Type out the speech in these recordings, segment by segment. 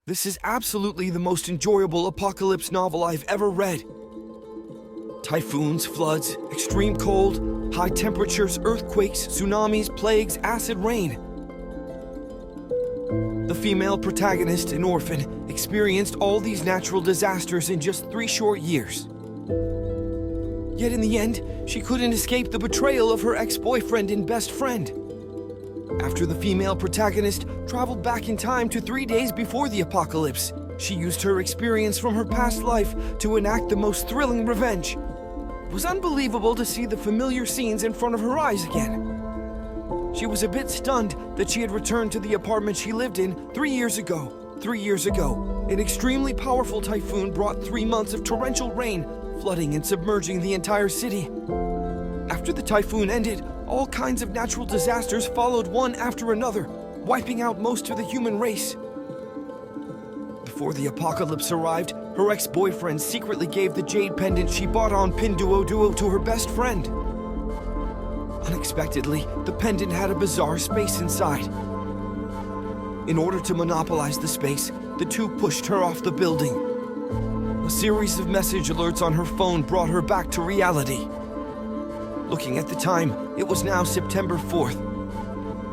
This is absolutely the most enjoyable apocalypse novel I've ever read. Typhoons, floods, extreme cold, high temperatures, earthquakes, tsunamis, plagues, acid rain. The female protagonist, an orphan, experienced all these natural disasters in just 3 short years. Yet in the end, she couldn't escape the betrayal of her ex-boyfriend and best friend. After the female protagonist traveled back in time to 3 days before the apocalypse, she used her experience from her past life to enact the most thrilling revenge. It was unbelievable to see the familiar scenes in front of her eyes again. She was a bit stunned that she had returned to the apartment she lived in 3 years ago. 3 years ago, an extremely powerful typhoon brought 3 months of torrential rain, flooding and submerging the entire city. After the typhoon ended, all kinds of natural disasters followed one after another, wiping out most of the human race. Before the apocalypse arrived, her ex-boyfriend secretly gave the jade pendant she bought on Pinduoduo to her best friend. Unexpectedly, the pendant had a bizarre space inside. In order to monopolize the space, the two pushed her off the building. A series of message alerts on her phone brought her back to reality. Looking at the time, it was now September 4th,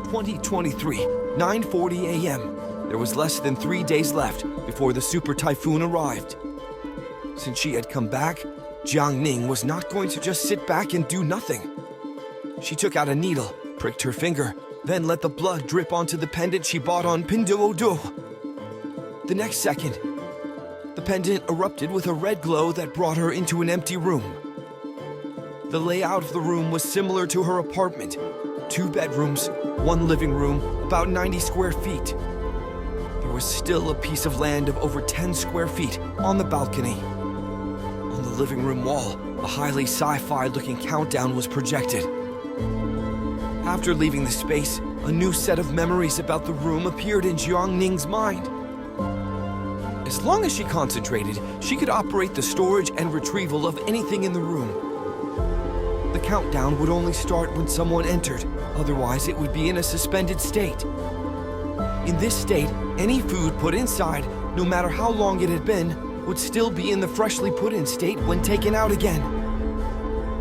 2023, 9:40 a.m. There was less than 3 days left before the super typhoon arrived. Since she had come back, Jiang Ning was not going to just sit back and do nothing. She took out a needle, pricked her finger, then let the blood drip onto the pendant she bought on Pinduoduo. The next second, the pendant erupted with a red glow that brought her into an empty room. The layout of the room was similar to her apartment. 2 bedrooms, 1 living room, about 90 square feet. There was still a piece of land of over 10 square feet on the balcony. On the living room wall, a highly sci-fi looking countdown was projected. After leaving the space, a new set of memories about the room appeared in Jiang Ning's mind. As long as she concentrated, she could operate the storage and retrieval of anything in the room. The countdown would only start when someone entered, otherwise it would be in a suspended state. In this state, any food put inside, no matter how long it had been, would still be in the freshly put in state when taken out again.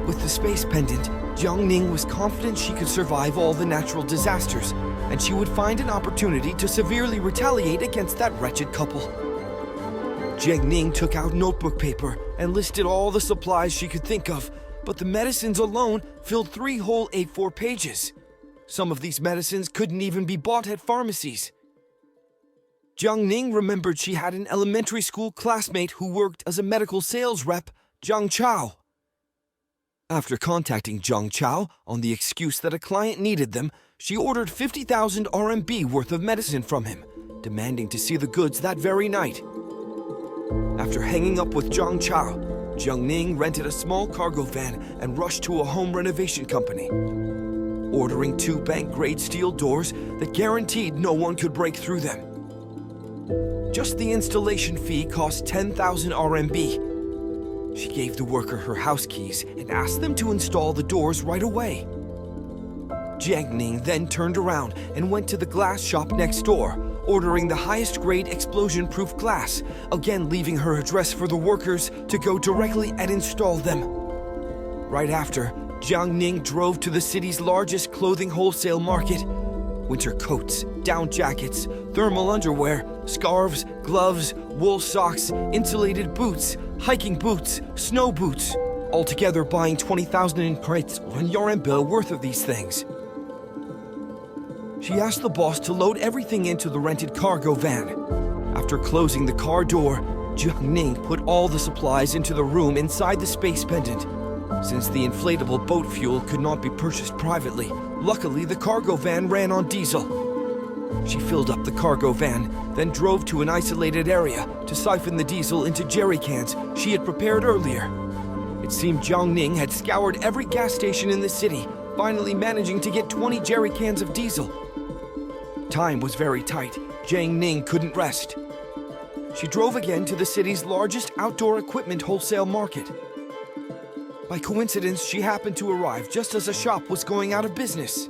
With the space pendant, Jiang Ning was confident she could survive all the natural disasters, and she would find an opportunity to severely retaliate against that wretched couple. Jiang Ning took out notebook paper and listed all the supplies she could think of, but the medicines alone filled 3 whole A4 pages. Some of these medicines couldn't even be bought at pharmacies. Jiang Ning remembered she had an elementary school classmate who worked as a medical sales rep, Zhang Chao. After contacting Zhang Chao on the excuse that a client needed them, she ordered 50,000 RMB worth of medicine from him, demanding to see the goods that very night. After hanging up with Zhang Chao, Jiang Ning rented a small cargo van and rushed to a home renovation company, ordering 2 bank-grade steel doors that guaranteed no one could break through them. Just the installation fee cost 10,000 RMB. She gave the worker her house keys and asked them to install the doors right away. Jiang Ning then turned around and went to the glass shop next door, ordering the highest grade explosion-proof glass, again leaving her address for the workers to go directly and install them. Right after, Jiang Ning drove to the city's largest clothing wholesale market. Winter coats, down jackets, thermal underwear, scarves, gloves, wool socks, insulated boots, hiking boots, snow boots, altogether buying 20,000 in crates on RMB worth of these things. She asked the boss to load everything into the rented cargo van. After closing the car door, Jiang Ning put all the supplies into the room inside the space pendant. Since the inflatable boat fuel could not be purchased privately, luckily the cargo van ran on diesel. She filled up the cargo van, then drove to an isolated area to siphon the diesel into jerry cans she had prepared earlier. It seemed Jiang Ning had scoured every gas station in the city, finally managing to get 20 jerry cans of diesel. Time was very tight. Jiang Ning couldn't rest. She drove again to the city's largest outdoor equipment wholesale market. By coincidence, she happened to arrive just as a shop was going out of business.